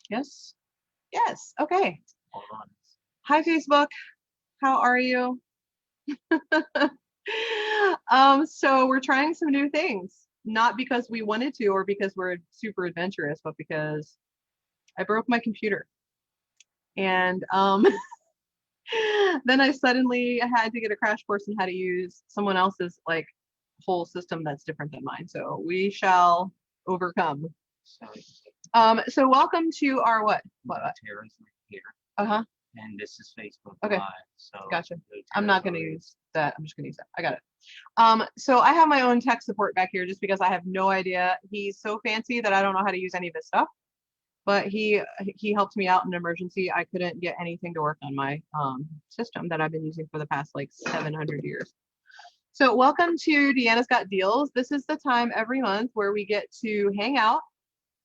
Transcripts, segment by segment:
Yes. Yes. Okay. Hold on. Hi, Facebook. How are you? So we're trying some new things, not because we wanted to or because we're super adventurous, but because I broke my computer. And then I suddenly had to get a crash course in how to use someone else's like whole system that's different than mine. So we shall overcome. So So welcome to our what? Doterra's right here, Uh-huh. and this is Facebook Okay. Live. So Gotcha. I'm Doterra's not going to already. use that. I'm just going to use that. I got it. So I have my own tech support back here just because I have no idea. He's so fancy that I don't know how to use any of his stuff. But he helped me out in an emergency. I couldn't get anything to work on my system that I've been using for the past like 700 years. So welcome to Deanna's Got Deals. This is the time every month where we get to hang out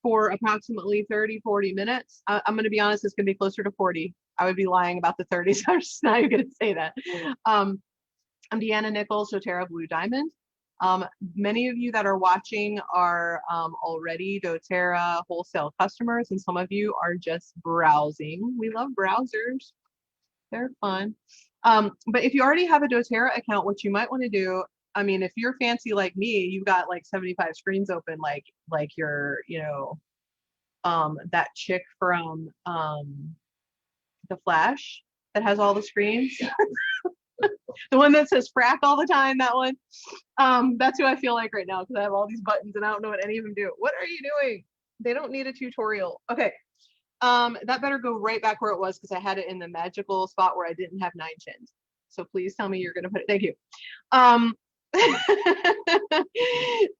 for approximately 30, 40 minutes. I'm going to be honest, it's going to be closer to 40. I would be lying about the 30, so I'm just not even going to say that. Um, I'm Deanna Nichols, Doterra Blue Diamond. Many of you that are watching are already Doterra wholesale customers, and some of you are just browsing. We love browsers. They're fun. But if you already have a Doterra account, what you might want to do, I mean, if you're fancy like me, you've got like 75 screens open, like you're, that chick from The Flash that has all the screens. The one that says frack all the time, that one. That's who I feel like right now because I have all these buttons and I don't know what any of them do. What are you doing? They don't need a tutorial. Okay. That better go right back where it was because I had it in the magical spot where I didn't have 9 chins. So please tell me you're gonna put it. Thank you.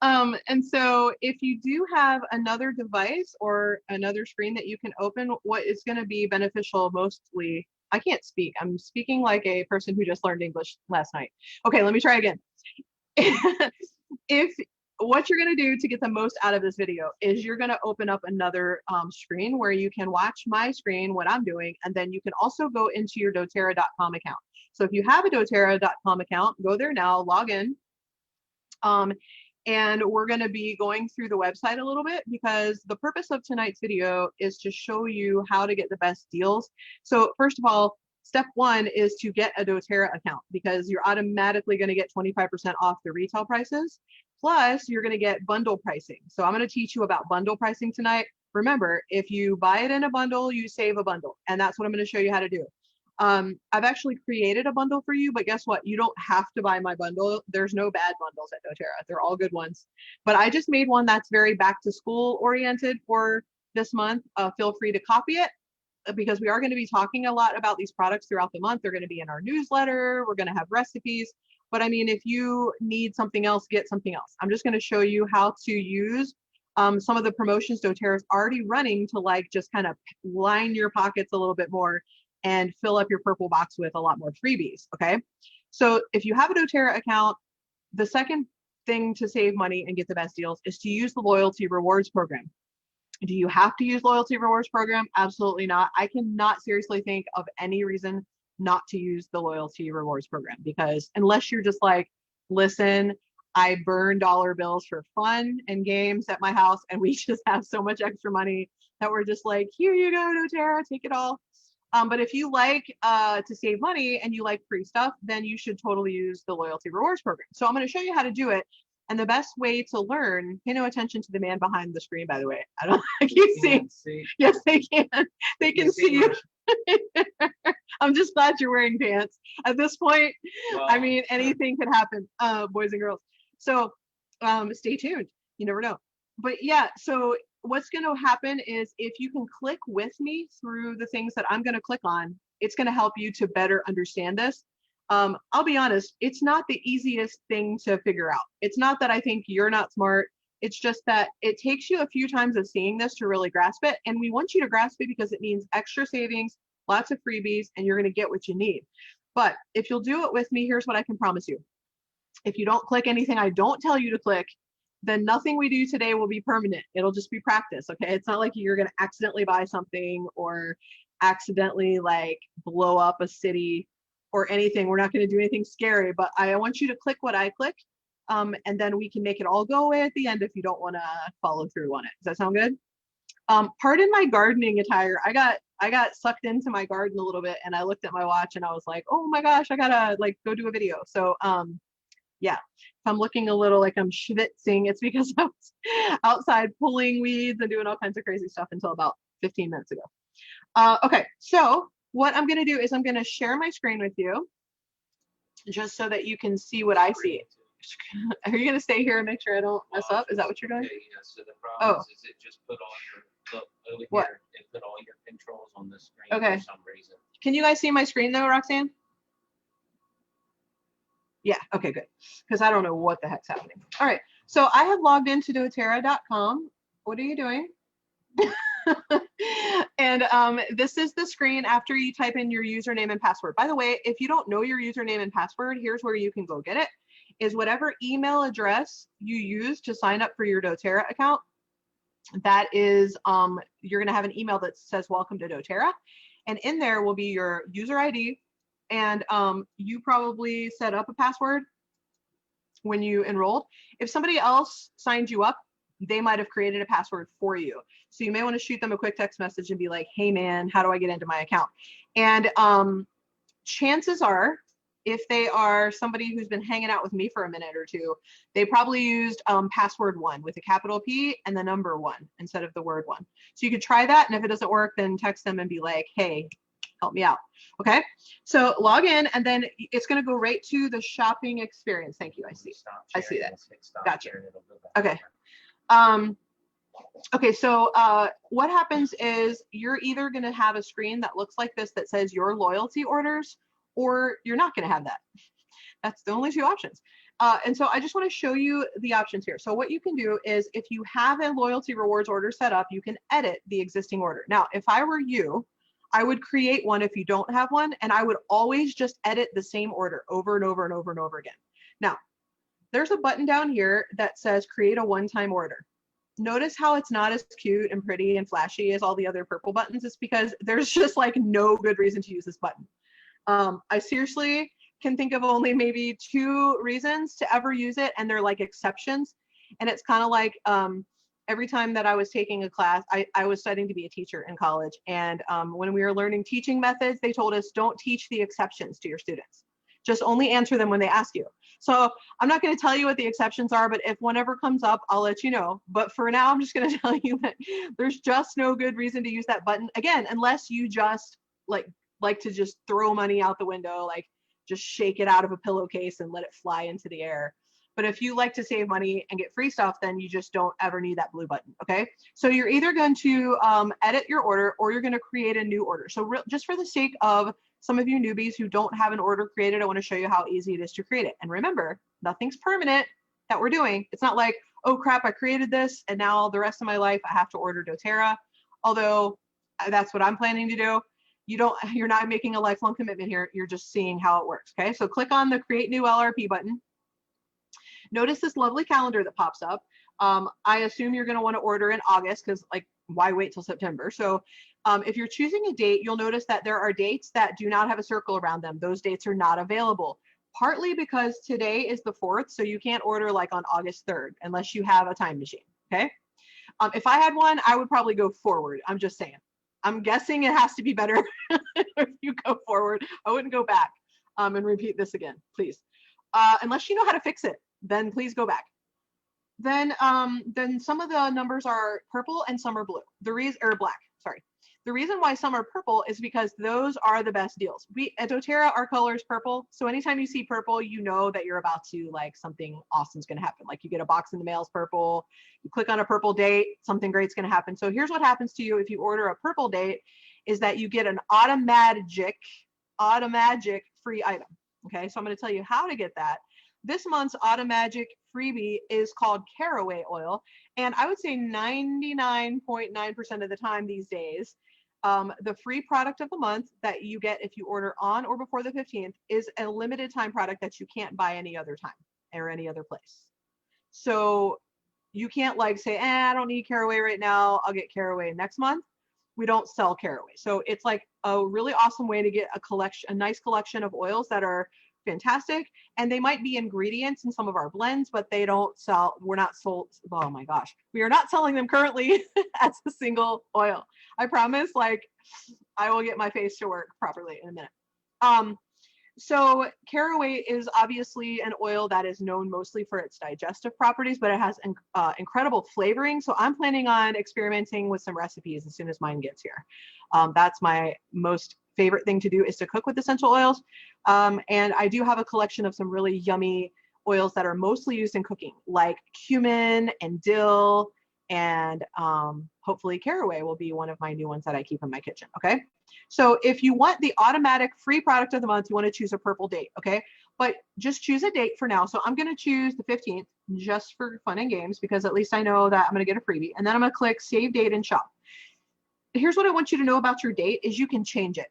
Um, and so if you do have another device or another screen that you can open, what is going to be beneficial mostly, I can't speak. I'm speaking like a person who just learned English last night. Okay, let me try again. If what you're going to do to get the most out of this video is you're going to open up another screen where you can watch my screen, what I'm doing, and then you can also go into your doterra.com account. So if you have a doterra.com account, go there now, log in. And we're going to be going through the website a little bit because the purpose of tonight's video is to show you how to get the best deals. So first of all, step one is to get a doTERRA account because you're automatically going to get 25% off the retail prices. Plus, you're going to get bundle pricing. So I'm going to teach you about bundle pricing tonight. Remember, if you buy it in a bundle, you save a bundle. And that's what I'm going to show you how to do. I've actually created a bundle for you, but guess what? You don't have to buy my bundle. There's no bad bundles at doTERRA. They're all good ones. But I just made one that's very back to school oriented for this month. Feel free to copy it because we are going to be talking a lot about these products throughout the month. They're going to be in our newsletter. We're going to have recipes. But I mean, if you need something else, get something else. I'm just going to show you how to use some of the promotions doTERRA is already running to like just kind of line your pockets a little bit more and fill up your purple box with a lot more freebies, okay? So if you have a doTERRA account, the second thing to save money and get the best deals is to use the loyalty rewards program. Do you have to use loyalty rewards program? Absolutely not. I cannot seriously think of any reason not to use the loyalty rewards program because unless you're just like, listen, I burn dollar bills for fun and games at my house and we just have so much extra money that we're just like, here you go, doTERRA, take it all. But if you like to save money and you like free stuff, then you should totally use the loyalty rewards program. So I'm going to show you how to do it. And the best way to learn, pay no attention to the man behind the screen, by the way. I don't like you see. Yes, they can. They can see you. I'm just glad you're wearing pants. At this point, well, I mean, anything could happen, boys and girls. So stay tuned. You never know. But yeah, so what's going to happen is if you can click with me through the things that I'm going to click on, it's going to help you to better understand this. I'll be honest, it's not the easiest thing to figure out. It's not that I think you're not smart. It's just that it takes you a few times of seeing this to really grasp it. And we want you to grasp it because it means extra savings, lots of freebies, and you're going to get what you need. But if you'll do it with me, here's what I can promise you. If you don't click anything I don't tell you to click, then nothing we do today will be permanent. It'll just be practice, okay? It's not like you're going to accidentally buy something or accidentally like blow up a city or anything. We're not going to do anything scary, but I want you to click what I click, and then we can make it all go away at the end if you don't want to follow through on it. Does that sound good? Pardon my gardening attire. I got sucked into my garden a little bit, and I looked at my watch and I was like, oh my gosh, I gotta like go do a video. So yeah, if I'm looking a little like I'm schwitzing, it's because I was outside pulling weeds and doing all kinds of crazy stuff until about 15 minutes ago. Okay, so what I'm gonna do is I'm gonna share my screen with you just so that you can see what I see. Are you gonna stay here and make sure I don't mess up? Is that what you're doing? Okay, yeah, so the problem is it just put all your, look, over What? here, it put all your controls on the screen Okay. for some reason. Can you guys see my screen though, Roxanne? Yeah, okay, good. Because I don't know what the heck's happening. All right, so I have logged into doterra.com. What are you doing? And this is the screen after you type in your username and password. By the way, if you don't know your username and password, here's where you can go get it. Is whatever email address you use to sign up for your doTERRA account, that is, you're gonna have an email that says welcome to doTERRA, and in there will be your user ID, and you probably set up a password when you enrolled. If somebody else signed you up, they might have created a password for you. So you may want to shoot them a quick text message and be like, hey man, how do I get into my account? And chances are, if they are somebody who's been hanging out with me for a minute or two, they probably used password 1 with a capital P and the number 1 instead of the word 1. So you could try that, and if it doesn't work, then text them and be like, hey, help me out. Okay, so log in, and then it's going to go right to the shopping experience. Thank you. I see. I see that. Gotcha. Okay. Okay, so what happens is you're either going to have a screen that looks like this that says your loyalty orders, or you're not going to have that. That's the only 2 options. And so I just want to show you the options here. So what you can do is, if you have a loyalty rewards order set up, you can edit the existing order. Now, if I were you, I would create one if you don't have one, and I would always just edit the same order over and over and over and over again. Now, there's a button down here that says create a one-time order. Notice how it's not as cute and pretty and flashy as all the other purple buttons. It's because there's just like no good reason to use this button. I seriously can think of only maybe 2 reasons to ever use it, and they're like exceptions. And it's kind of like every time that I was taking a class, I was studying to be a teacher in college. And when we were learning teaching methods, they told us don't teach the exceptions to your students. Just only answer them when they ask you. So I'm not going to tell you what the exceptions are, but if one ever comes up, I'll let you know. But for now, I'm just going to tell you that there's just no good reason to use that button. Again, unless you just like to just throw money out the window, like just shake it out of a pillowcase and let it fly into the air. But if you like to save money and get free stuff, then you just don't ever need that blue button, okay? So you're either going to edit your order, or you're going to create a new order. So just for the sake of some of you newbies who don't have an order created, I want to show you how easy it is to create it. And remember, nothing's permanent that we're doing. It's not like, oh crap, I created this and now the rest of my life I have to order doTERRA. Although that's what I'm planning to do. You're not making a lifelong commitment here. You're just seeing how it works, okay? So click on the create new LRP button. Notice this lovely calendar that pops up. I assume you're going to want to order in August, because like, why wait till September? So if you're choosing a date, you'll notice that there are dates that do not have a circle around them. Those dates are not available, partly because today is the 4th, so you can't order like on August 3rd unless you have a time machine, okay? If I had one, I would probably go forward. I'm just saying. I'm guessing it has to be better if you go forward. I wouldn't go back and repeat this again, please. Unless you know how to fix it, then please go back. Then some of the numbers are purple and some are blue. Black, sorry. The reason why some are purple is because those are the best deals. At doTERRA, our color is purple. So anytime you see purple, you know that you're about to, like, something awesome's going to happen. Like you get a box in the mail, it's purple. You click on a purple date, something great's going to happen. So here's what happens to you if you order a purple date, is that you get an automagic free item. Okay, so I'm going to tell you how to get that. This month's automagic freebie is called caraway oil. And I would say 99.9% of the time these days, the free product of the month that you get if you order on or before the 15th is a limited time product that you can't buy any other time or any other place. So you can't like say, I don't need caraway right now, I'll get caraway next month. We don't sell caraway. So it's like a really awesome way to get a nice collection of oils that are fantastic. And they might be ingredients in some of our blends, but they don't sell, we're not sold. Oh my gosh. We are not selling them currently as a single oil. I promise, like, I will get my face to work properly in a minute. So caraway is obviously an oil that is known mostly for its digestive properties, but it has incredible flavoring. So I'm planning on experimenting with some recipes as soon as mine gets here. That's my most favorite thing to do, is to cook with essential oils. And I do have a collection of some really yummy oils that are mostly used in cooking, like cumin and dill, and hopefully caraway will be one of my new ones that I keep in my kitchen. Okay. So if you want the automatic free product of the month, you want to choose a purple date. Okay. But just choose a date for now. So I'm going to choose the 15th just for fun and games, because at least I know that I'm going to get a freebie. And then I'm going to click save date and shop. Here's what I want you to know about your date is you can change it.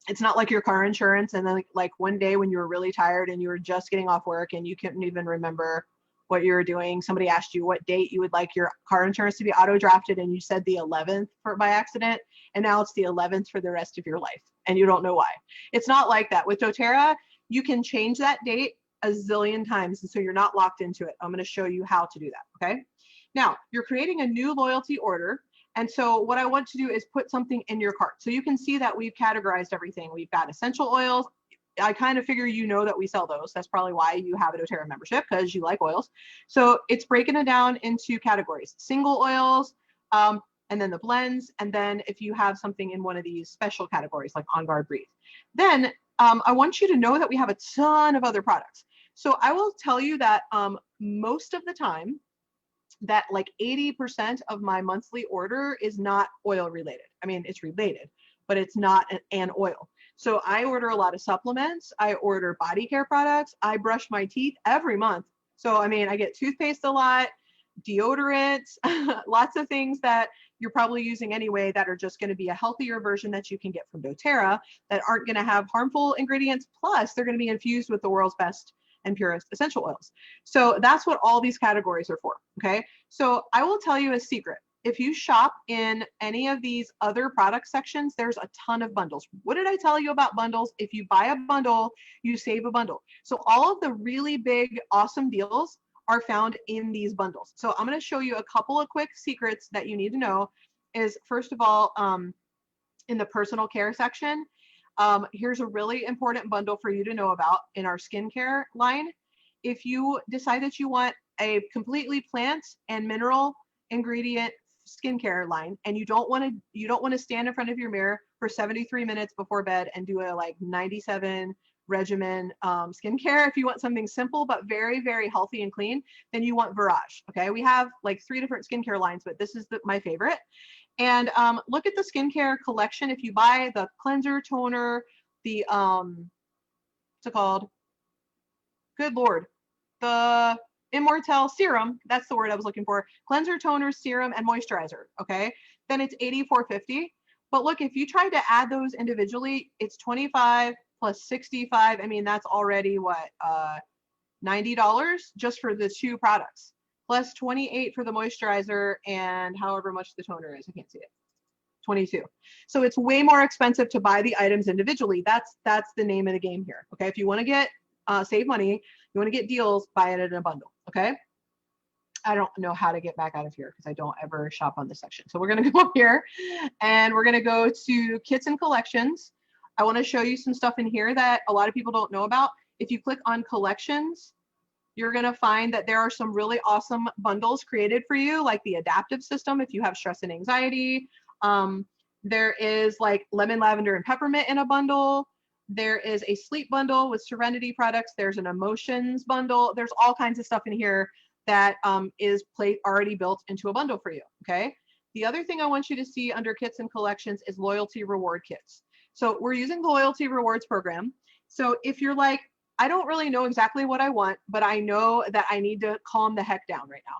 It's not like your car insurance. And then like one day when you were really tired and you were just getting off work and you couldn't even remember what you were doing, somebody asked you what date you would like your car insurance to be auto drafted, and you said the 11th by accident, and now it's the 11th for the rest of your life and you don't know why. It's not like that. With Doterra, you can change that date a zillion times, and so you're not locked into it. I'm going to show you how to do that. Okay. Now you're creating a new loyalty order. And so what I want to do is put something in your cart. So you can see that we've categorized everything. We've got essential oils. I kind of figure you know that we sell those. That's probably why you have a Doterra membership, because you like oils. So it's breaking it down into categories: single oils, and then the blends. And then if you have something in one of these special categories like Onguard Breathe, then I want you to know that we have a ton of other products. So I will tell you that most of the time, that like 80% of my monthly order is not oil related. I mean, it's related, but it's not an oil. So I order a lot of supplements. I order body care products. I brush my teeth every month. So, I mean, I get toothpaste a lot, deodorants, lots of things that you're probably using anyway that are just going to be a healthier version that you can get from Doterra, that aren't going to have harmful ingredients. Plus, they're going to be infused with the world's best and purest essential oils. So that's what all these categories are for. Okay. So I will tell you a secret. If you shop in any of these other product sections, there's a ton of bundles. What did I tell you about bundles? If you buy a bundle, you save a bundle. So all of the really big, awesome deals are found in these bundles. So I'm going to show you a couple of quick secrets that you need to know. Is first of all, in the personal care section, here's a really important bundle for you to know about in our skincare line. If you decide that you want a completely plant and mineral ingredient skincare line, and you don't want to stand in front of your mirror for 73 minutes before bed and do a like 97 regimen skincare, if you want something simple but very, very healthy and clean, then you want Virage. Okay, we have like 3 different skincare lines, but this is my favorite. And look at the skincare collection. If you buy the cleanser, toner, the what's it called? Good Lord, the Immortelle serum, that's the word I was looking for. Cleanser, toner, serum, and moisturizer. Okay, then it's $84.50. But look, if you try to add those individually, it's $25 plus $65. I mean, that's already what, $90 just for the 2 products, plus $28 for the moisturizer, and however much the toner is. I can't see it. $22. So it's way more expensive to buy the items individually. That's the name of the game here. Okay, if you want to get save money, you want to get deals, buy it in a bundle. Okay. I don't know how to get back out of here because I don't ever shop on this section. So we're going to go here and we're going to go to kits and collections. I want to show you some stuff in here that a lot of people don't know about. If you click on collections, you're going to find that there are some really awesome bundles created for you, like the adaptive system if you have stress and anxiety. There is like lemon, lavender, and peppermint in a bundle. There is a sleep bundle with Serenity products. There's an emotions bundle. There's all kinds of stuff in here that is already built into a bundle for you. Okay. The other thing I want you to see under kits and collections is loyalty reward kits. So we're using the loyalty rewards program. So if you're like, I don't really know exactly what I want, but I know that I need to calm the heck down right now,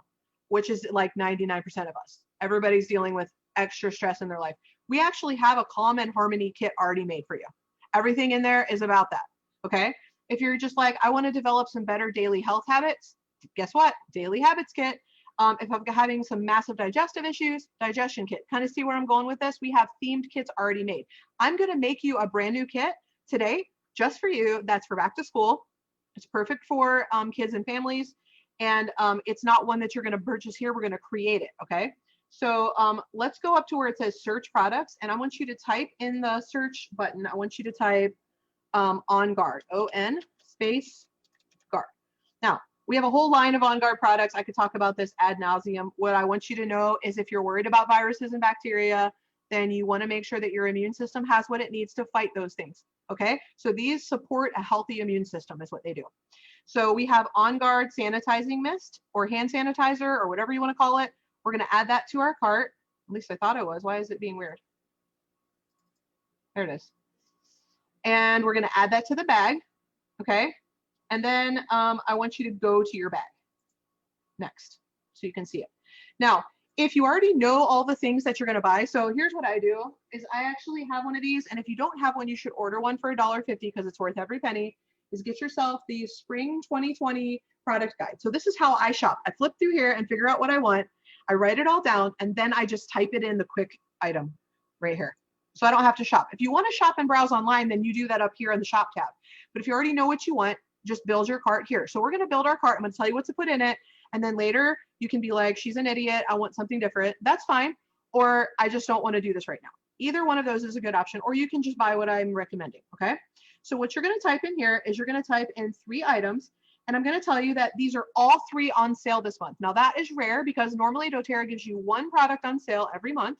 which is like 99% of us. Everybody's dealing with extra stress in their life. We actually have a calm and harmony kit already made for you. Everything in there is about that. Okay. If you're just like, I want to develop some better daily health habits, guess what? Daily habits kit. If I'm having some massive digestive issues, digestion kit. Kind of see where I'm going with this? We have themed kits already made. I'm going to make you a brand new kit today just for you. That's for back to school. It's perfect for kids and families. And it's not one that you're going to purchase here. We're going to create it. Okay. So let's go up to where it says search products. And I want you to type in the search button. I want you to type Onguard, O-N space guard. Now, we have a whole line of Onguard products. I could talk about this ad nauseum. What I want you to know is if you're worried about viruses and bacteria, then you want to make sure that your immune system has what it needs to fight those things. Okay, so these support a healthy immune system is what they do. So we have Onguard sanitizing mist or hand sanitizer or whatever you want to call it. We're going to add that to our cart. At least I thought it was. Why is it being weird? There it is. And we're going to add that to the bag. Okay. And then I want you to go to your bag next so you can see it. Now, if you already know all the things that you're going to buy, so here's what I do is I actually have one of these. And if you don't have one, you should order one for $1.50 because it's worth every penny. Is get yourself the Spring 2020 product guide. So this is how I shop. I flip through here and figure out what I want. I write it all down and then I just type it in the quick item right here. So I don't have to shop. If you want to shop and browse online, then you do that up here in the shop tab. But if you already know what you want, just build your cart here. So we're going to build our cart. I'm going to tell you what to put in it. And then later you can be like, she's an idiot. I want something different. That's fine. Or I just don't want to do this right now. Either one of those is a good option, or you can just buy what I'm recommending. Okay. So what you're going to type in here is you're going to type in 3 items. And I'm going to tell you that these are all 3 on sale this month. Now that is rare because normally Doterra gives you 1 product on sale every month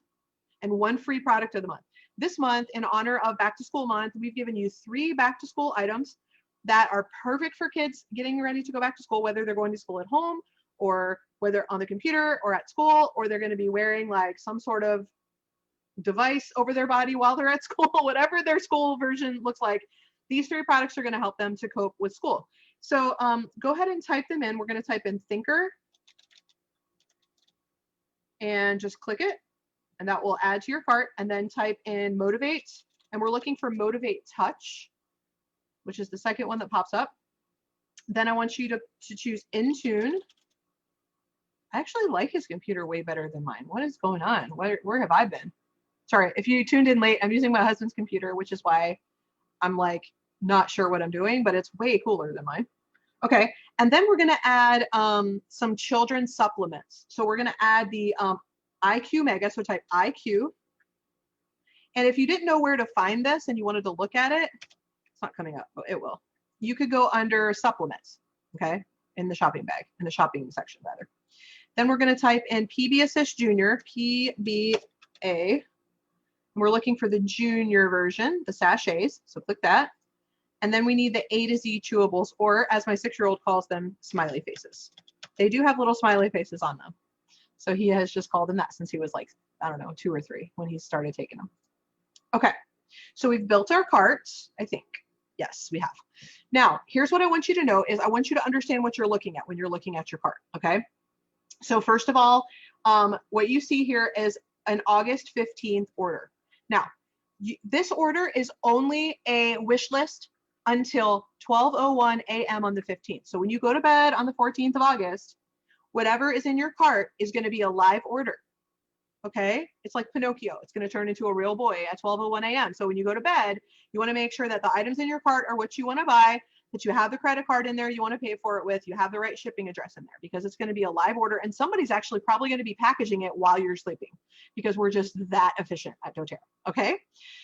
and 1 free product of the month. This month, in honor of back to school month, we've given you 3 back to school items that are perfect for kids getting ready to go back to school, whether they're going to school at home or whether on the computer or at school, or they're going to be wearing like some sort of device over their body while they're at school, whatever their school version looks like. These 3 products are going to help them to cope with school. So go ahead and type them in. We're going to type in Thinker and just click it. And that will add to your cart. And then type in Motivate. And we're looking for Motivate Touch, which is the second one that pops up. Then I want you to choose Intune. I actually like his computer way better than mine. What is going on? Where have I been? Sorry, if you tuned in late, I'm using my husband's computer, which is why I'm like not sure what I'm doing, but it's way cooler than mine. Okay, and then we're gonna add some children's supplements. So we're gonna add the IQ Mega, so type IQ. And if you didn't know where to find this and you wanted to look at it, it's not coming up, but it will. You could go under supplements, okay, in the shopping bag, in the shopping section rather. Then we're gonna type in PB Assist Junior, PBA. And we're looking for the junior version, the sachets, so click that. And then we need the A to Z chewables, or as my 6-year-old calls them, smiley faces. They do have little smiley faces on them. So he has just called them that since he was like, I don't know, 2 or 3 when he started taking them. Okay, so we've built our cart, I think. Yes, we have. Now, here's what I want you to know is I want you to understand what you're looking at when you're looking at your cart, okay? So first of all, what you see here is an August 15th order. Now, this order is only a wish list until 12:01 a.m. on the 15th. So when you go to bed on the 14th of August, whatever is in your cart is going to be a live order. Okay? It's like Pinocchio. It's going to turn into a real boy at 12:01 a.m. So when you go to bed, you want to make sure that the items in your cart are what you want to buy, that you have the credit card in there you want to pay for it with, you have the right shipping address in there, because it's going to be a live order and somebody's actually probably going to be packaging it while you're sleeping because we're just that efficient at Doterra. Okay?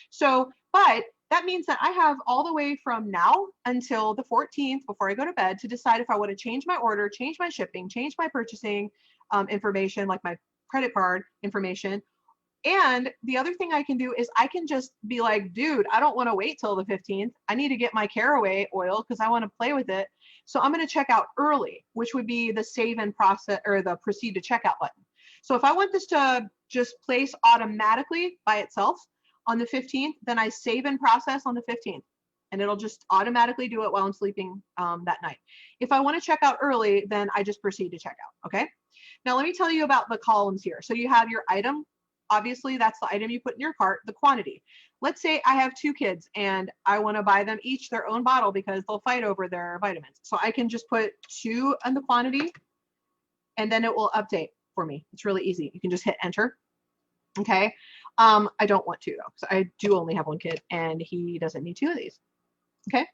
So, but that means that I have all the way from now until the 14th before I go to bed to decide if I want to change my order, change my shipping, change my purchasing information, like my credit card information. And the other thing I can do is I can just be like, dude, I don't want to wait till the 15th. I need to get my caraway oil because I want to play with it. So I'm going to check out early, which would be the save and process or the proceed to checkout button. So if I want this to just place automatically by itself on the 15th, then I save and process on the 15th and it'll just automatically do it while I'm sleeping that night. If I want to check out early, then I just proceed to checkout. Okay. Now let me tell you about the columns here. So you have your item. Obviously, that's the item you put in your cart, the quantity. Let's say I have 2 kids and I want to buy them each their own bottle because they'll fight over their vitamins. So I can just put 2 in the quantity and then it will update for me. It's really easy. You can just hit enter. Okay. I don't want to though, because I do only have 1 kid and he doesn't need 2 of these. Okay.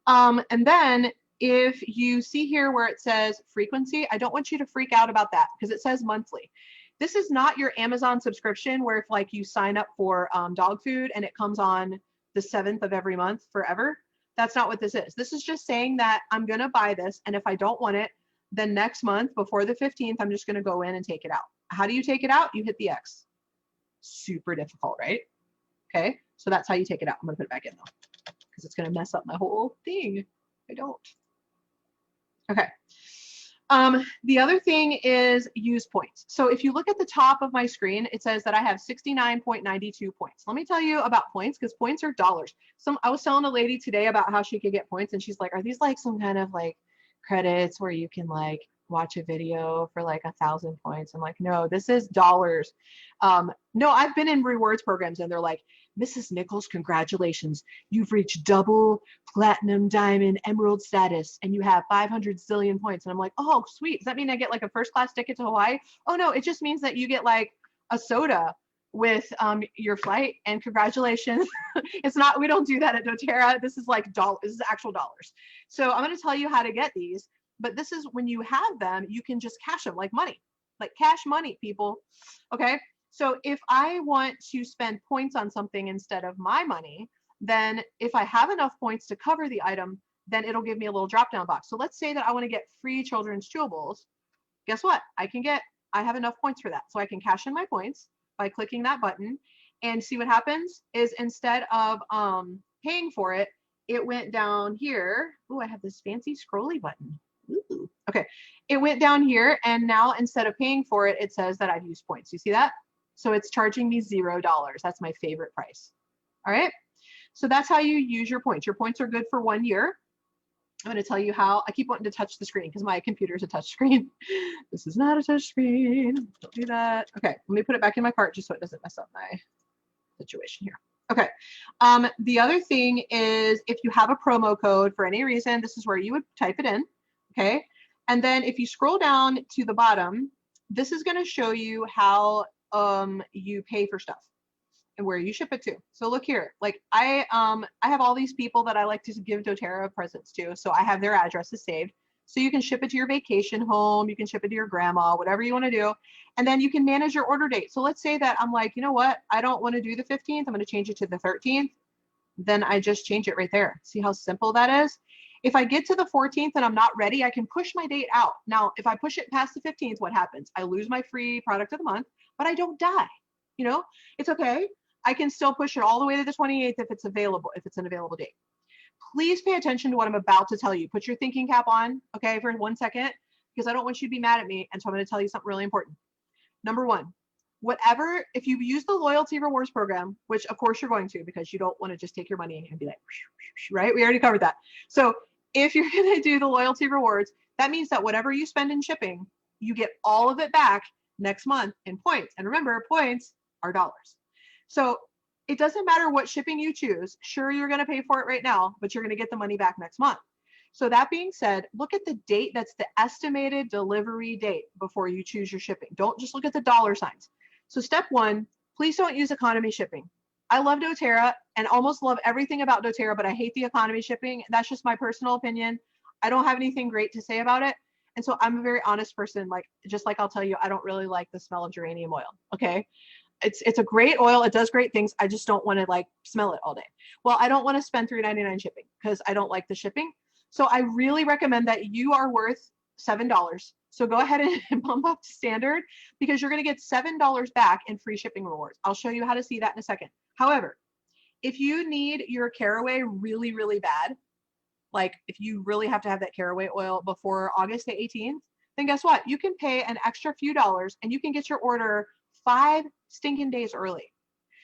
And then if you see here where it says frequency, I don't want you to freak out about that because it says monthly. This is not your Amazon subscription where if like you sign up for dog food and it comes on the 7th of every month forever. That's not what this is. This is just saying that I'm going to buy this. And if I don't want it, then next month before the 15th, I'm just going to go in and take it out. How do you take it out? You hit the X. Super difficult, right? Okay. So that's how you take it out. I'm going to put it back in though, because it's going to mess up my whole thing. I don't. Okay. The other thing is use points. So if you look at the top of my screen, it says that I have 69.92 points. Let me tell you about points because points are dollars. I was telling a lady today about how she could get points and she's like, are these like some kind of like credits where you can like watch a video for like 1,000 points? I'm like, no, this is dollars. No, I've been in rewards programs and they're like, Mrs. Nichols, congratulations. You've reached double platinum, diamond, emerald status, and you have 500 zillion points. And I'm like, oh, sweet. Does that mean I get like a first class ticket to Hawaii? Oh, no, it just means that you get like a soda with your flight, and congratulations. It's not, we don't do that at doTERRA. This is like dollars. This is actual dollars. So I'm going to tell you how to get these, but this is when you have them, you can just cash them like money, like cash money, people. Okay. So if I want to spend points on something instead of my money, then if I have enough points to cover the item, then it'll give me a little drop down box. So let's say that I want to get free children's chewables. Guess what? I have enough points for that. So I can cash in my points by clicking that button, and see what happens is instead of paying for it, it went down here. Oh, I have this fancy scrolly button. Ooh. Okay. It went down here, and now instead of paying for it, it says that I've used points. You see that? So it's charging me $0. That's my favorite price. All right. So that's how you use your points. Your points are good for 1 year. I'm going to tell you how. I keep wanting to touch the screen because my computer is a touch screen. This is not a touch screen. Don't do that. Okay. Let me put it back in my cart just so it doesn't mess up my situation here. Okay. The other thing is if you have a promo code for any reason, this is where you would type it in. Okay. And then if you scroll down to the bottom, this is going to show you how you pay for stuff and where you ship it to. So look here, like I have all these people that I like to give doTERRA presents to. So I have their addresses saved. So you can ship it to your vacation home. You can ship it to your grandma, whatever you want to do. And then you can manage your order date. So let's say that I'm like, you know what? I don't want to do the 15th. I'm going to change it to the 13th. Then I just change it right there. See how simple that is? If I get to the 14th and I'm not ready, I can push my date out. Now, if I push it past the 15th, what happens? I lose my free product of the month, but I don't die. You know, it's okay. I can still push it all the way to the 28th if it's available, if it's an available date. Please pay attention to what I'm about to tell you. Put your thinking cap on, okay, for 1 second, because I don't want you to be mad at me. And so I'm going to tell you something really important. Number one, if you use the loyalty rewards program, which of course you're going to, because you don't want to just take your money and be like, right? We already covered that. So if you're going to do the loyalty rewards, that means that whatever you spend in shipping, you get all of it back next month in points. And remember, points are dollars. So it doesn't matter what shipping you choose. Sure, you're going to pay for it right now, but you're going to get the money back next month. So that being said, look at the date. That's the estimated delivery date before you choose your shipping. Don't just look at the dollar signs. So step one, please don't use economy shipping. I love doTERRA and almost love everything about doTERRA, but I hate the economy shipping. That's just my personal opinion. I don't have anything great to say about it. And so I'm a very honest person. Like, just like I'll tell you, I don't really like the smell of geranium oil. Okay. It's a great oil. It does great things. I just don't want to like smell it all day. Well, I don't want to spend $3.99 shipping because I don't like the shipping. So I really recommend that you are worth $7. So go ahead and bump up to standard because you're going to get $7 back in free shipping rewards. I'll show you how to see that in a second. However, if you need your caraway really, really bad, like if you really have to have that caraway oil before August the 18th, then guess what? You can pay an extra few dollars and you can get your order 5 stinking days early.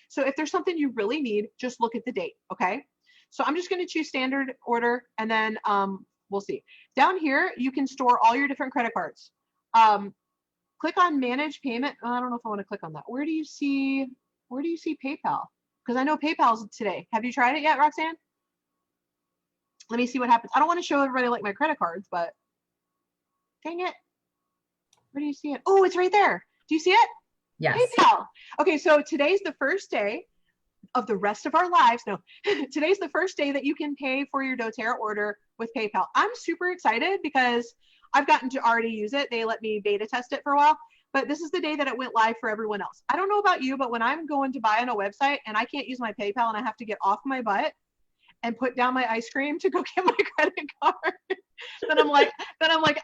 So if there's something you really need, just look at the date. Okay. So I'm just going to choose standard order and then we'll see. Down here, you can store all your different credit cards. Click on manage payment. Oh, I don't know if I want to click on that. Where do you see PayPal? Because I know PayPal's today. Have you tried it yet, Roxanne? Let me see what happens. I don't want to show everybody like my credit cards, but dang it. Where do you see it? Oh, it's right there. Do you see it? Yes. PayPal. Okay, so today's the first day. of the rest of our lives. No, today's the first day that you can pay for your doTERRA order with PayPal. I'm super excited because I've gotten to already use it. They let me beta test it for a while, but this is the day that it went live for everyone else. I don't know about you, but when I'm going to buy on a website and I can't use my PayPal and I have to get off my butt and put down my ice cream to go get my credit card, then I'm like,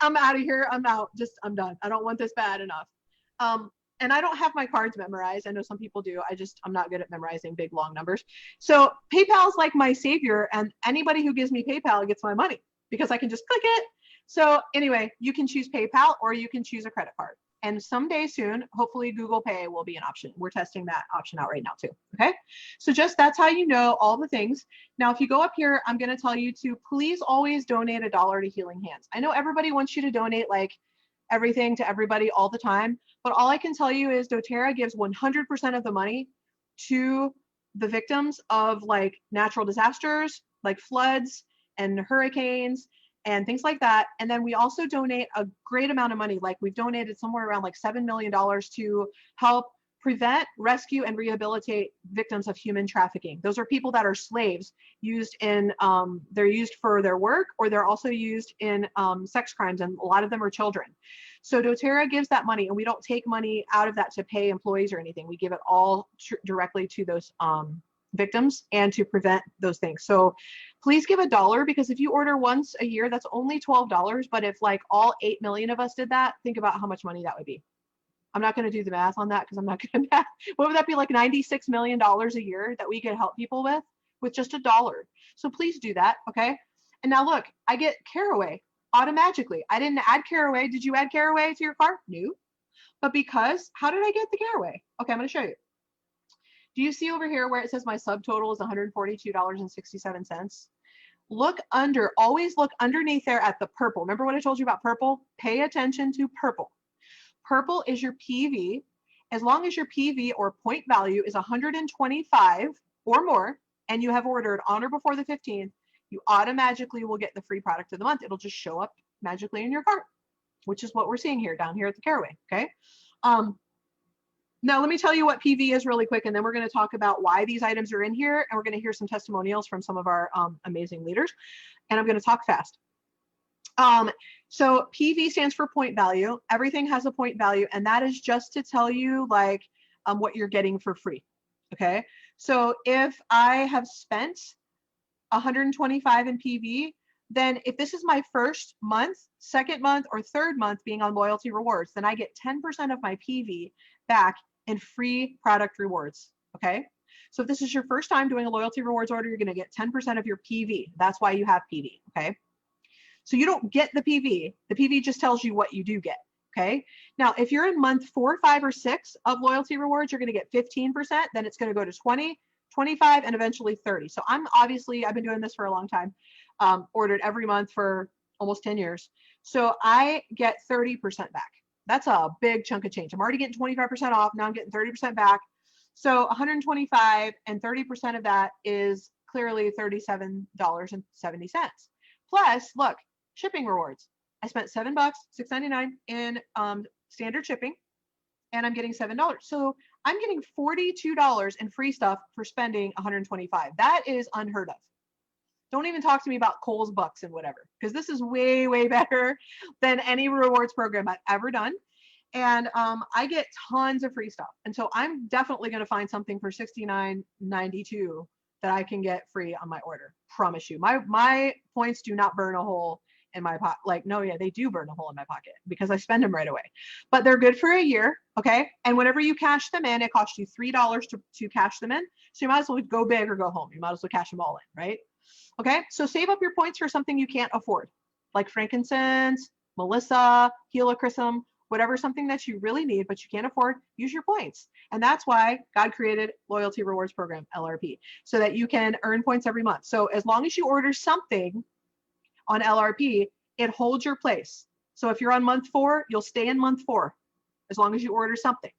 I'm out of here. I'm out. I'm done. I don't want this bad enough. And I don't have my cards memorized. I know some people do. I'm not good at memorizing big, long numbers. So PayPal is like my savior, and anybody who gives me PayPal gets my money because I can just click it. So anyway, you can choose PayPal or you can choose a credit card. And someday soon, hopefully Google Pay will be an option. We're testing that option out right now too, okay? So just that's how you know all the things. Now, if you go up here, I'm gonna tell you to please always donate $1 to Healing Hands. I know everybody wants you to donate like everything to everybody all the time, but all I can tell you is doTERRA gives 100% of the money to the victims of like natural disasters, like floods and hurricanes and things like that. And then we also donate a great amount of money. Like we've donated somewhere around like $7 million to help prevent, rescue, and rehabilitate victims of human trafficking. Those are people that are slaves used in, they're used for their work, or they're also used in sex crimes, and a lot of them are children. So doTERRA gives that money, and we don't take money out of that to pay employees or anything. We give it all directly to those victims and to prevent those things. So please give $1, because if you order once a year, that's only $12. But if like all 8 million of us did that, think about how much money that would be. I'm not going to do the math on that because I'm not good at math. What would that be, like $96 million a year that we could help people with just $1? So please do that, okay? And now look, I get Caraway automatically. I didn't add Caraway. Did you add Caraway to your car? No. But because, how did I get the Caraway? Okay, I'm going to show you. Do you see over here where it says my subtotal is $142.67? Look under, always look underneath there at the purple. Remember what I told you about purple? Pay attention to purple. Purple is your PV. As long as your PV or point value is 125 or more, and you have ordered on or before the 15th, you automatically will get the free product of the month. It'll just show up magically in your cart, which is what we're seeing here down here at the Caraway, okay? Now let me tell you what PV is really quick, and then we're gonna talk about why these items are in here, and we're gonna hear some testimonials from some of our amazing leaders, and I'm gonna talk fast. So PV stands for point value. Everything has a point value, and that is just to tell you like what you're getting for free, okay? So if I have spent 125 in PV, then if this is my first month, second month, or third month being on loyalty rewards, then I get 10% of my PV back in free product rewards, okay? So if this is your first time doing a loyalty rewards order, you're gonna get 10% of your PV. That's why you have PV, okay? So you don't get the PV. The PV just tells you what you do get, okay? Now, if you're in month 4, 5, or 6 of loyalty rewards, you're gonna get 15%, then it's gonna go to 20, 25, and eventually 30. So I've been doing this for a long time, ordered every month for almost 10 years. So I get 30% back. That's a big chunk of change. I'm already getting 25% off. Now I'm getting 30% back. So 125 and 30% of that is clearly $37.70. Plus, look, shipping rewards. I spent $7, $6.99 in standard shipping, and I'm getting $7. So I'm getting $42 in free stuff for spending 125. That is unheard of. Don't even talk to me about Kohl's Bucks and whatever, because this is way, way better than any rewards program I've ever done. And I get tons of free stuff. And so I'm definitely going to find something for $69.92 that I can get free on my order. Promise you. My points do not burn a hole in my pocket. Like, no, yeah, they do burn a hole in my pocket because I spend them right away. But they're good for a year, okay? And whenever you cash them in, it costs you $3 to cash them in. So you might as well go big or go home. You might as well cash them all in, right? Okay, so save up your points for something you can't afford, like frankincense, Melissa, helichrysum, whatever, something that you really need but you can't afford. Use your points. And that's why God created Loyalty Rewards Program, LRP, so that you can earn points every month. So as long as you order something on LRP, it holds your place. So if you're on month 4, you'll stay in month 4 as long as you order something.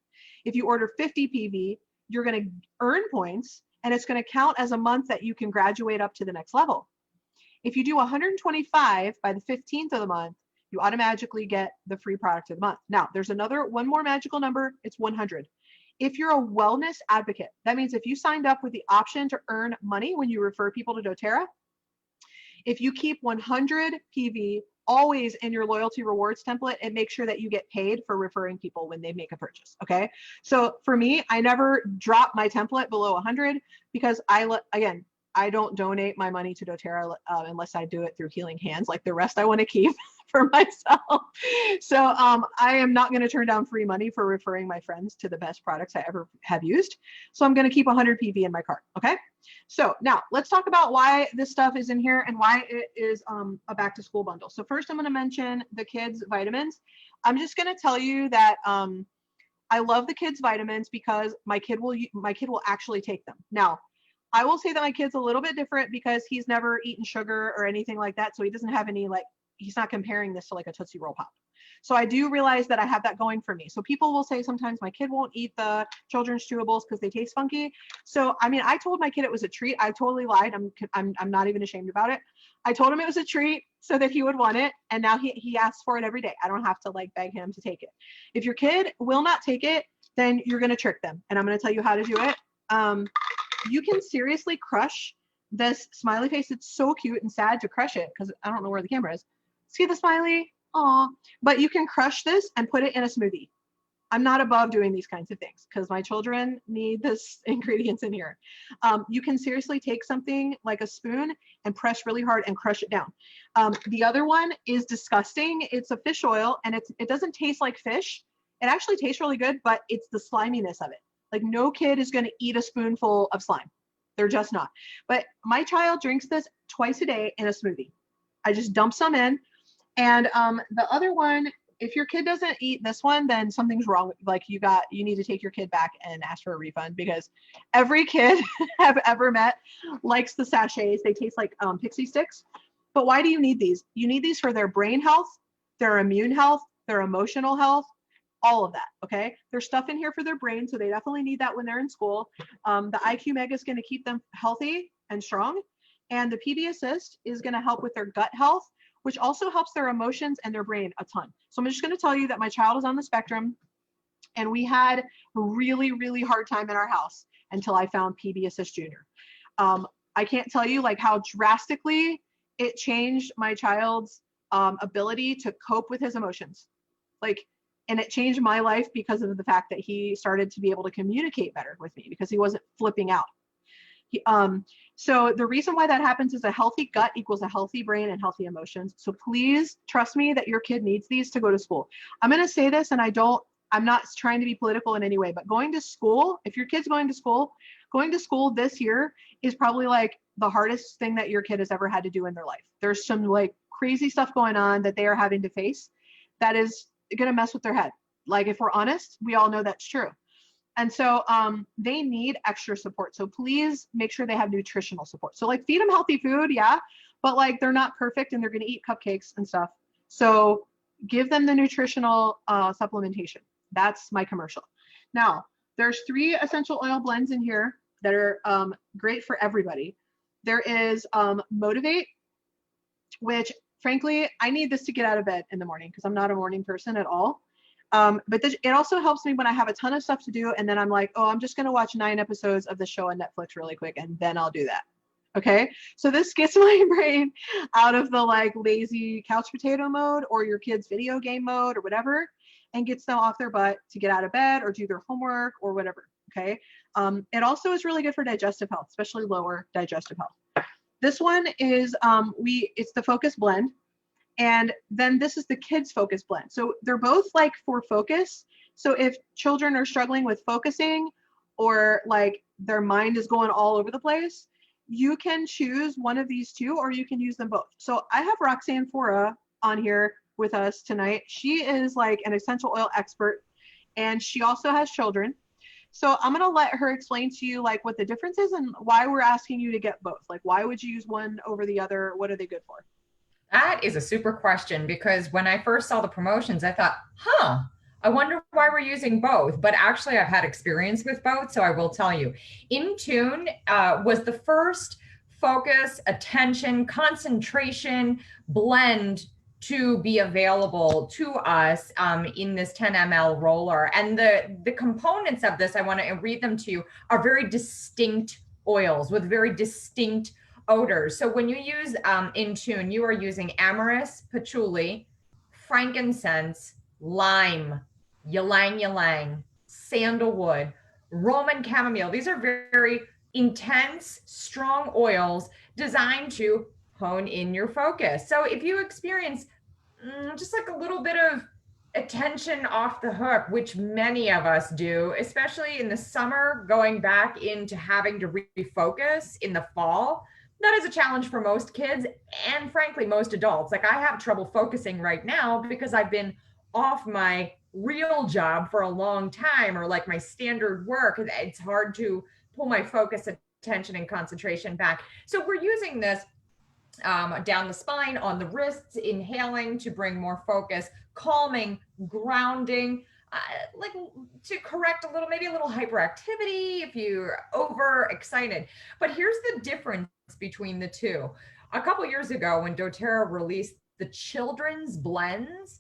If you order 50 PV, you're going to earn points, and it's going to count as a month that you can graduate up to the next level. If you do 125 by the 15th of the month, you automatically get the free product of the month. Now, there's one more magical number. It's 100. if you're a wellness advocate, that means if you signed up with the option to earn money when you refer people to Doterra, if you keep 100 PV always in your loyalty rewards template, and make sure that you get paid for referring people when they make a purchase. Okay. So for me, I never drop my template below 100 because again, I don't donate my money to Doterra unless I do it through Healing Hands. Like the rest I want to keep for myself. So I am not going to turn down free money for referring my friends to the best products I ever have used. So I'm going to keep 100 PV in my cart. Okay. So now let's talk about why this stuff is in here and why it is a back to school bundle. So first I'm going to mention the kids vitamins. I'm just going to tell you that I love the kids vitamins because my kid will actually take them. Now, I will say that my kid's a little bit different because he's never eaten sugar or anything like that. So he doesn't have any, like, he's not comparing this to like a Tootsie Roll Pop. So I do realize that I have that going for me. So people will say sometimes my kid won't eat the children's chewables because they taste funky. So, I mean, I told my kid it was a treat. I totally lied. I'm not even ashamed about it. I told him it was a treat so that he would want it. And now he asks for it every day. I don't have to like beg him to take it. If your kid will not take it, then you're going to trick them. And I'm going to tell you how to do it. You can seriously crush this smiley face. It's so cute and sad to crush it because I don't know where the camera is. See the smiley? Aw. But you can crush this and put it in a smoothie. I'm not above doing these kinds of things because my children need this ingredients in here. You can seriously take something like a spoon and press really hard and crush it down. The other one is disgusting. It's a fish oil and it doesn't taste like fish. It actually tastes really good, but it's the sliminess of it. Like no kid is going to eat a spoonful of slime. They're just not. But my child drinks this twice a day in a smoothie. I just dump some in. And the other one, if your kid doesn't eat this one, then something's wrong. Like you need to take your kid back and ask for a refund because every kid I've ever met likes the sachets. They taste like pixie sticks. But why do you need these? You need these for their brain health, their immune health, their emotional health, all of that. Okay. There's stuff in here for their brain. So they definitely need that when they're in school. The IQ Mega is going to keep them healthy and strong. And the PB Assist is going to help with their gut health, which also helps their emotions and their brain a ton. So I'm just going to tell you that my child is on the spectrum and we had a really, really hard time in our house until I found PB Assist Junior. I can't tell you like how drastically it changed my child's ability to cope with his emotions. And it changed my life because of the fact that he started to be able to communicate better with me because he wasn't flipping out. So the reason why that happens is a healthy gut equals a healthy brain and healthy emotions. So please trust me that your kid needs these to go to school. I'm going to say this and I'm not trying to be political in any way, but going to school, if your kid's going to school this year is probably like the hardest thing that your kid has ever had to do in their life. There's some like crazy stuff going on that they are having to face that is going to mess with their head. Like if we're honest, we all know that's true. And so they need extra support. So please make sure they have nutritional support. So like feed them healthy food. Yeah. But like they're not perfect and they're going to eat cupcakes and stuff. So give them the nutritional supplementation. That's my commercial. Now there's 3 essential oil blends in here that are great for everybody. There is Motivate, which frankly, I need this to get out of bed in the morning because I'm not a morning person at all. But it also helps me when I have a ton of stuff to do. And then I'm like, oh, I'm just going to watch 9 episodes of the show on Netflix really quick. And then I'll do that. Okay. So this gets my brain out of the like lazy couch potato mode or your kid's video game mode or whatever, and gets them off their butt to get out of bed or do their homework or whatever. Okay. It also is really good for digestive health, especially lower digestive health. This one is, it's the Focus Blend. And then this is the Kids Focus Blend. So they're both like for focus. So if children are struggling with focusing or like their mind is going all over the place, you can choose one of these 2 or you can use them both. So I have Roxanne Fora on here with us tonight. She is like an essential oil expert and she also has children. So I'm going to let her explain to you like what the difference is and why we're asking you to get both. Like why would you use one over the other? What are they good for? That is a super question because when I first saw the promotions, I thought, I wonder why we're using both. But actually, I've had experience with both, so I will tell you. In Tune was the first focus, attention, concentration blend to be available to us in this 10 ml roller. And the components of this, I want to read them to you, are very distinct oils with very distinct odors. So when you use Intune, you are using amyris, patchouli, frankincense, lime, ylang ylang, sandalwood, Roman chamomile. These are very intense, strong oils designed to hone in your focus. So if you experience just like a little bit of attention off the hook, which many of us do, especially in the summer, going back into having to refocus in the fall, that is a challenge for most kids and frankly, most adults. Like I have trouble focusing right now because I've been off my real job for a long time, or like my standard work. It's hard to pull my focus, attention, and concentration back. So we're using this down the spine, on the wrists, inhaling to bring more focus, calming, grounding, like to correct a little, maybe a little hyperactivity if you're overexcited. But here's the difference between the two. A couple years ago, when Doterra released the children's blends,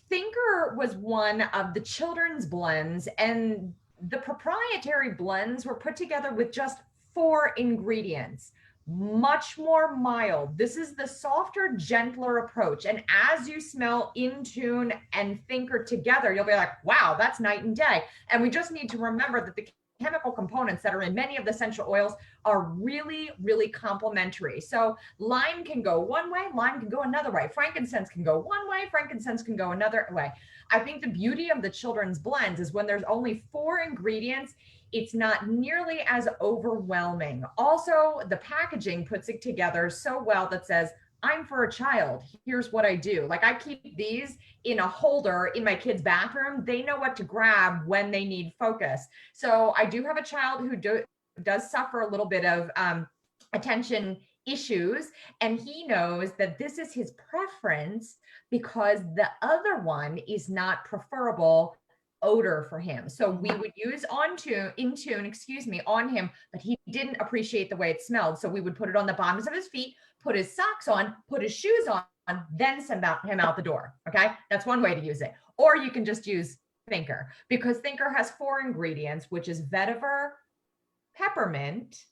Thinker was one of the children's blends, and the proprietary blends were put together with just 4 ingredients. Much more mild. This is the softer, gentler approach. And as you smell Intune and Thinker together, you'll be like, wow, that's night and day. And we just need to remember that the chemical components that are in many of the essential oils are really, really complementary. So lime can go one way, lime can go another way. Frankincense can go one way, frankincense can go another way. I think the beauty of the children's blends is when there's only 4 ingredients, it's not nearly as overwhelming. Also, the packaging puts it together so well that says, I'm for a child. Here's what I do. Like I keep these in a holder in my kid's bathroom. They know what to grab when they need focus. So I do have a child who does suffer a little bit of attention issues, and he knows that this is his preference because the other one is not preferable odor for him. So we would use Intune on him, but he didn't appreciate the way it smelled. So we would put it on the bottoms of his feet, put his socks on, put his shoes on, then send him out the door. Okay. That's one way to use it. Or you can just use Thinker, because Thinker has 4 ingredients, which is vetiver, peppermint,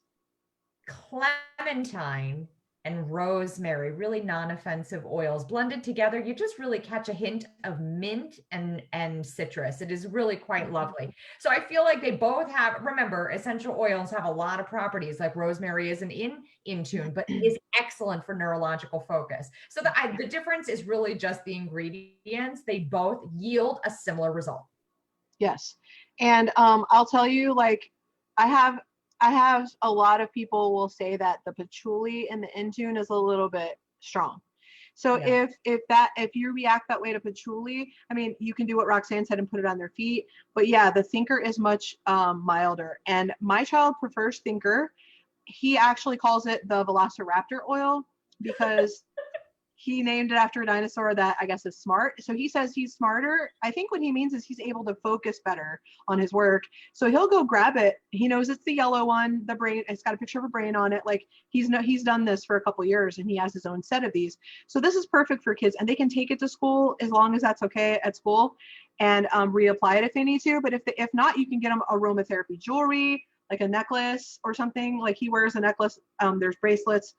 clementine, and rosemary, really non-offensive oils blended together. You just really catch a hint of mint and citrus. It is really quite lovely. So I feel like they both have, remember, essential oils have a lot of properties, like rosemary isn't in Intune, but is excellent for neurological focus. So the difference is really just the ingredients. They both yield a similar result. Yes. And I'll tell you, like, I have a lot of people will say that the patchouli in the Intune is a little bit strong. So Yeah. if you react that way to patchouli, I mean, you can do what Roxanne said and put it on their feet. But yeah, the Thinker is much milder. And my child prefers Thinker. He actually calls it the Velociraptor oil because he named it after a dinosaur that I guess is smart. So he says he's smarter. I think what he means is he's able to focus better on his work. So he'll go grab it. He knows it's the yellow one, the brain. It's got a picture of a brain on it. Like he's done this for a couple years and he has his own set of these. So this is perfect for kids, and they can take it to school as long as that's okay at school, and reapply it if they need to. But if not, you can get them aromatherapy jewelry, like a necklace or something. Like he wears a necklace. There's bracelets,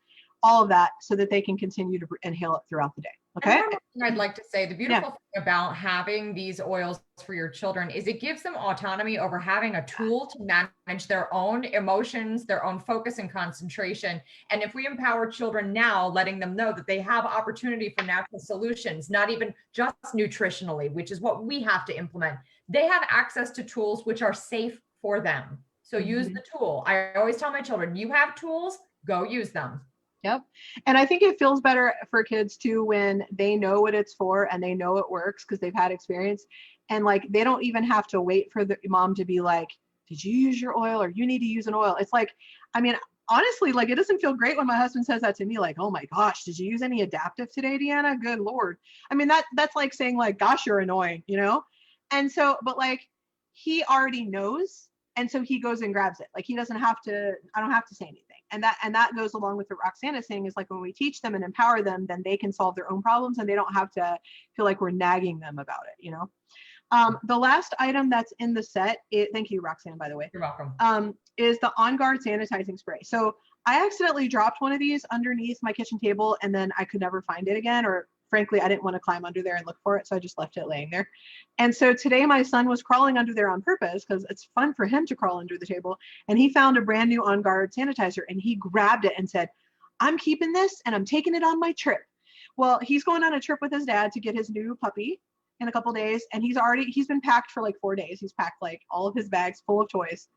all of that, so that they can continue to inhale it throughout the day. Okay. I'd like to say the beautiful thing about having these oils for your children is it gives them autonomy over having a tool to manage their own emotions, their own focus and concentration. And if we empower children now, letting them know that they have opportunity for natural solutions, not even just nutritionally, which is what we have to implement, they have access to tools which are safe for them. So use the tool. I always tell my children, you have tools, go use them. Yep. And I think it feels better for kids too when they know what it's for and they know it works because they've had experience, and like they don't even have to wait for the mom to be like, did you use your oil, or you need to use an oil. It's like, I mean, honestly, like it doesn't feel great when my husband says that to me, like, oh my gosh, did you use any adaptive today, Deanna? Good Lord. I mean, that's like saying like, gosh, you're annoying, you know? And so, but like he already knows. And so he goes and grabs it. Like he doesn't have to, I don't have to say anything. that goes along with what Roxanne is saying, is like when we teach them and empower them, then they can solve their own problems and they don't have to feel like we're nagging them about it, you know. The last item that's in the set, thank you, Roxanne, by the way. You're welcome. Is the Onguard sanitizing spray. So I accidentally dropped one of these underneath my kitchen table and then I could never find it again, or frankly, I didn't want to climb under there and look for it. So I just left it laying there. And so today my son was crawling under there on purpose because it's fun for him to crawl under the table. And he found a brand new Onguard sanitizer and he grabbed it and said, I'm keeping this and I'm taking it on my trip. Well, he's going on a trip with his dad to get his new puppy in a couple days. And he's been packed for like 4 days. He's packed like all of his bags full of toys.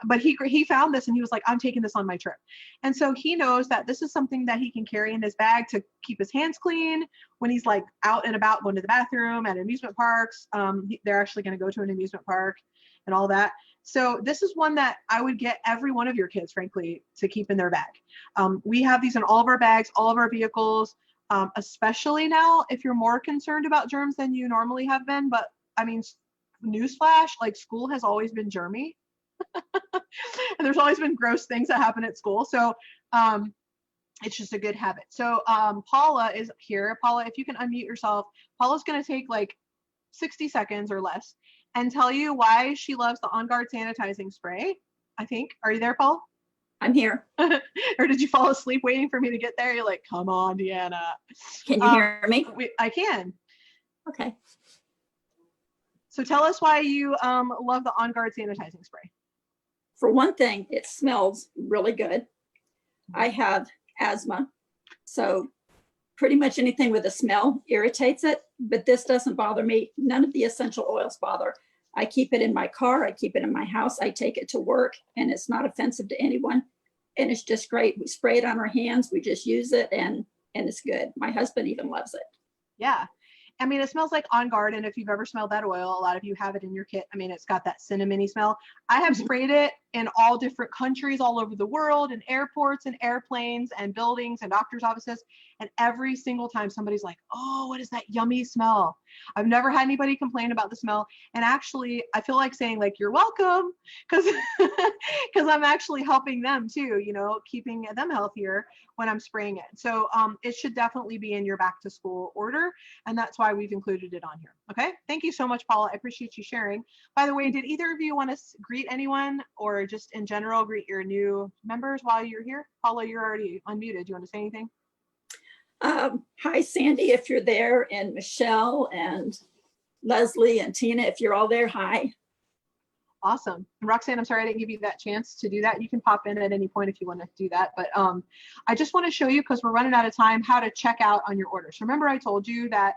But he found this and he was like, I'm taking this on my trip. And so he knows that this is something that he can carry in his bag to keep his hands clean when he's like out and about going to the bathroom at amusement parks. They're actually going to go to an amusement park and all that. So this is one that I would get every one of your kids, frankly, to keep in their bag. We have these in all of our bags, all of our vehicles, especially now if you're more concerned about germs than you normally have been. But I mean, newsflash, like school has always been germy. And there's always been gross things that happen at school. So it's just a good habit. So Paula is here. Paula, if you can unmute yourself, Paula's going to take like 60 seconds or less and tell you why she loves the Onguard sanitizing spray. I think. Are you there, Paul? I'm here. Or did you fall asleep waiting for me to get there? You're like, come on, Deanna. Can you hear me? I can. Okay. So tell us why you love the Onguard sanitizing spray. For one thing, it smells really good. I have asthma, so pretty much anything with a smell irritates it, but this doesn't bother me. None of the essential oils bother. I keep it in my car. I keep it in my house. I take it to work and it's not offensive to anyone. And it's just great. We spray it on our hands. We just use it and it's good. My husband even loves it. Yeah. I mean, it smells like Onguard, and if you've ever smelled that oil, a lot of you have it in your kit. I mean, it's got that cinnamony smell. I have sprayed it in all different countries all over the world, in airports and airplanes and buildings and doctor's offices. And every single time somebody's like, oh, what is that yummy smell? I've never had anybody complain about the smell. And actually, I feel like saying like, you're welcome, because I'm actually helping them too, you know, keeping them healthier when I'm spraying it. So it should definitely be in your back to school order. And that's why we've included it on here. Okay. Thank you so much, Paula. I appreciate you sharing. By the way, did either of you want to greet anyone or just in general greet your new members while you're here? Paula, you're already unmuted. Do you want to say anything? Hi, Sandy, if you're there, and Michelle and Leslie and Tina, if you're all there, hi. Awesome. And Roxanne, I'm sorry I didn't give you that chance to do that. You can pop in at any point if you want to do that. But I just want to show you, because we're running out of time, how to check out on your orders. Remember I told you that,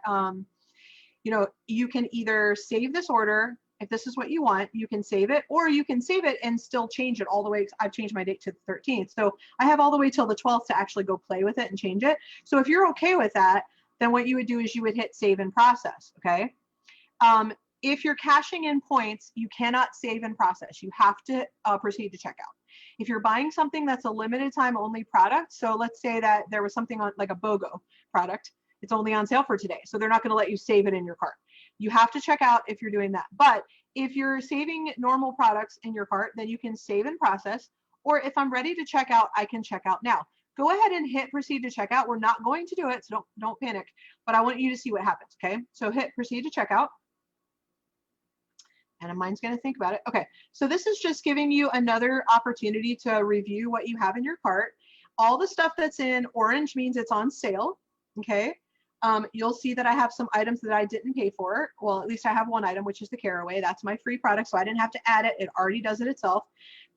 you know, you can either save this order. If this is what you want, you can save it, or you can save it and still change it all the way. I've changed my date to the 13th. So I have all the way till the 12th to actually go play with it and change it. So if you're okay with that, then what you would do is you would hit save and process. Okay. If you're cashing in points, you cannot save and process. You have to proceed to checkout. If you're buying something that's a limited time only product, so let's say that there was something on like a BOGO product, it's only on sale for today. So they're not going to let you save it in your cart. You have to check out if you're doing that. But if you're saving normal products in your cart, then you can save and process. Or if I'm ready to check out, I can check out now. Go ahead and hit proceed to checkout. We're not going to do it, so don't panic. But I want you to see what happens, okay? So hit proceed to checkout. And mine's going to think about it. Okay, so this is just giving you another opportunity to review what you have in your cart. All the stuff that's in orange means it's on sale, okay? You'll see that I have some items that I didn't pay for. Well, at least I have one item, which is the caraway. That's my free product, so I didn't have to add it. It already does it itself.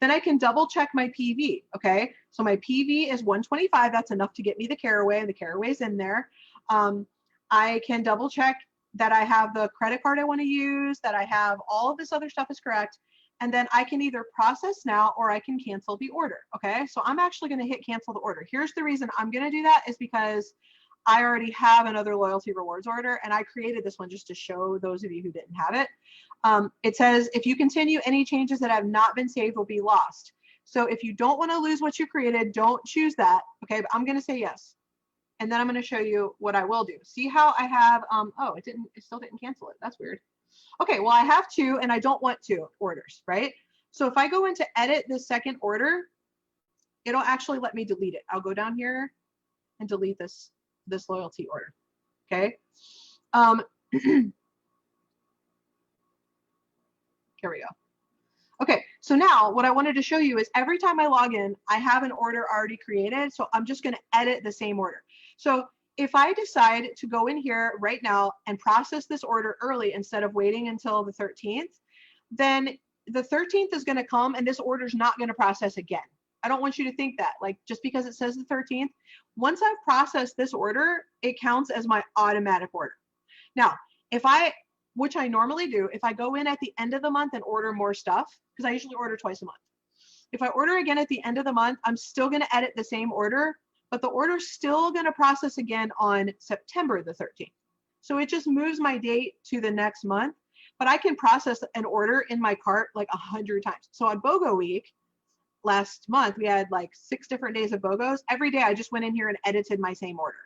Then I can double check my PV, okay? So my PV is 125. That's enough to get me the caraway, and the caraway's in there. I can double check that I have the credit card I want to use, that I have all of this other stuff is correct. And then I can either process now or I can cancel the order, okay? So I'm actually going to hit cancel the order. Here's the reason I'm going to do that is because I already have another loyalty rewards order, and I created this one just to show those of you who didn't have it. It says, if you continue, any changes that have not been saved will be lost. So if you don't want to lose what you created, don't choose that, okay? But I'm going to say yes. And then I'm going to show you what I will do. See how I have, oh, it still didn't cancel it. That's weird. Okay, well, I have two and I don't want two orders, right? So if I go into edit the second order, it'll actually let me delete it. I'll go down here and delete this loyalty order. Okay. Here we go. Okay, so now what I wanted to show you is every time I log in, I have an order already created. So I'm just going to edit the same order. So if I decide to go in here right now and process this order early instead of waiting until the 13th, then the 13th is going to come and this order is not going to process again. I don't want you to think that, like, just because it says the 13th, once I've processed this order, it counts as my automatic order. Now, which I normally do, if I go in at the end of the month and order more stuff, because I usually order twice a month. If I order again at the end of the month, I'm still going to edit the same order, but the order's still going to process again on September the 13th. So it just moves my date to the next month, but I can process an order in my cart like 100 times. So on BOGO week, last month, we had like 6 different days of BOGOs. Every day I just went in here and edited my same order.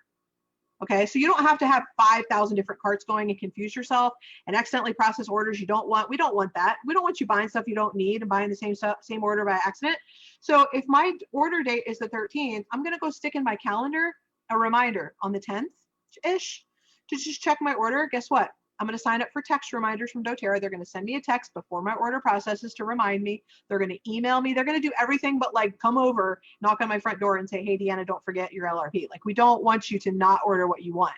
Okay, so you don't have to have 5,000 different carts going and confuse yourself and accidentally process orders you don't want. We don't want that. We don't want you buying stuff you don't need and buying the same order by accident. So if my order date is the 13th, I'm going to go stick in my calendar a reminder on the 10th-ish to just check my order. Guess what? I'm going to sign up for text reminders from Doterra. They're going to send me a text before my order processes to remind me. They're going to email me. They're going to do everything but like come over, knock on my front door and say, hey, Deanna, don't forget your LRP. Like, we don't want you to not order what you want.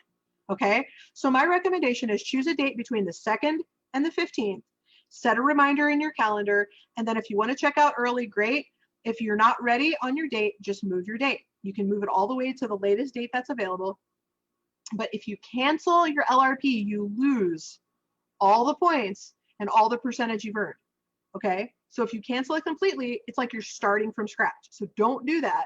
Okay. So my recommendation is choose a date between the 2nd and the 15th, set a reminder in your calendar. And then if you want to check out early, great. If you're not ready on your date, just move your date. You can move it all the way to the latest date that's available. But if you cancel your LRP, you lose all the points and all the percentage you've earned. Okay. So if you cancel it completely, it's like you're starting from scratch. So don't do that.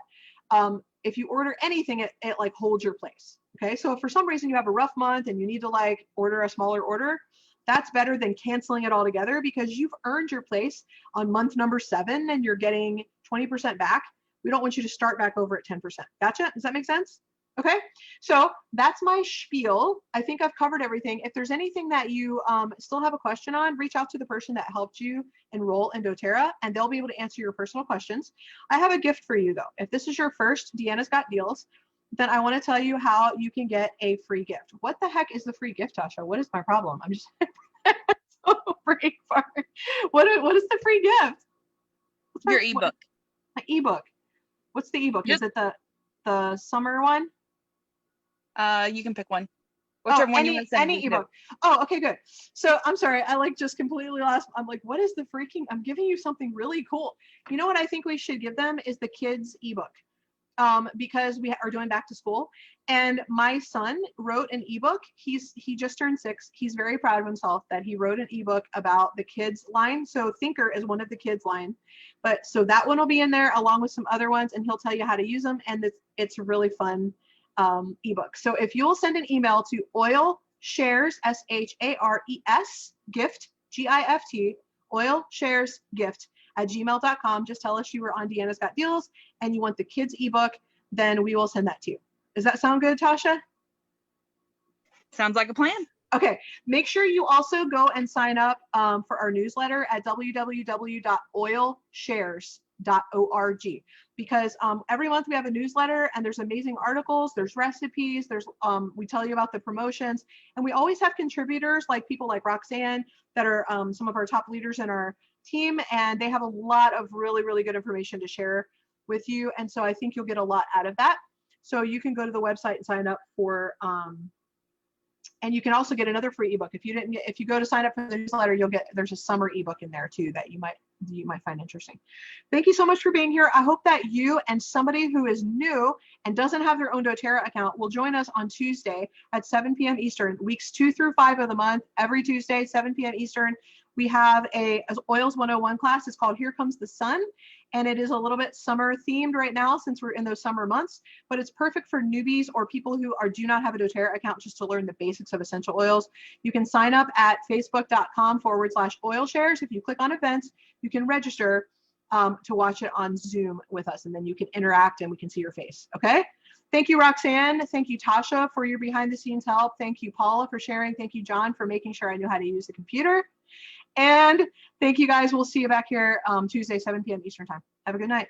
If you order anything, it like holds your place. Okay. So if for some reason you have a rough month and you need to like order a smaller order, that's better than canceling it altogether because you've earned your place on month number 7 and you're getting 20% back. We don't want you to start back over at 10%. Gotcha? Does that make sense? Okay, so that's my spiel. I think I've covered everything. If there's anything that you still have a question on, reach out to the person that helped you enroll in Doterra and they'll be able to answer your personal questions. I have a gift for you though. If this is your first Deanna's Got Deals, then I want to tell you how you can get a free gift. What the heck is the free gift, Tasha? What is my problem? I'm just so brain fart. What is the free gift? Your ebook. My ebook. What's the ebook? Yep. Is it the summer one? You can pick one. Whichever one you want to send any me ebook. Oh, okay, good. So I'm sorry, I like just completely lost. I'm like, what is the freaking? I'm giving you something really cool. You know what I think we should give them is the Kids Ebook, because we are doing back to school. And my son wrote an ebook. He just turned 6. He's very proud of himself that he wrote an ebook about the kids line. So Thinker is one of the kids line, but so that one will be in there along with some other ones, and he'll tell you how to use them. And it's a really fun ebook. So if you'll send an email to oilshares, SHARES, gift, GIFT, oilsharesgift@gmail.com, just tell us you were on Deanna's Got Deals and you want the kids ebook, then we will send that to you. Does that sound good, Tasha? Sounds like a plan. Okay, make sure you also go and sign up for our newsletter at www.oilshares.org, because every month we have a newsletter and there's amazing articles, there's recipes, we tell you about the promotions, and we always have contributors like people like Roxanne that are some of our top leaders in our team, and they have a lot of really, really good information to share with you. And so I think you'll get a lot out of that. So you can go to the website and sign up for and you can also get another free ebook. If you go to sign up for the newsletter, there's a summer ebook in there too that you might find interesting. Thank you so much for being here. I hope that you and somebody who is new and doesn't have their own Doterra account will join us on Tuesday at 7 p.m. Eastern, weeks 2 through 5 of the month. Every Tuesday, 7 p.m. Eastern, we have a Oils 101 class. It's called Here Comes the Sun. And it is a little bit summer themed right now since we're in those summer months, but it's perfect for newbies or people who do not have a Doterra account just to learn the basics of essential oils. You can sign up at facebook.com/oilshares. If you click on events, you can register to watch it on Zoom with us, and then you can interact and we can see your face. Okay. Thank you, Roxanne. Thank you, Tasha, for your behind the scenes help. Thank you, Paula, for sharing. Thank you, John, for making sure I knew how to use the computer. And thank you guys. We'll see you back here Tuesday, 7 p.m. Eastern time. Have a good night.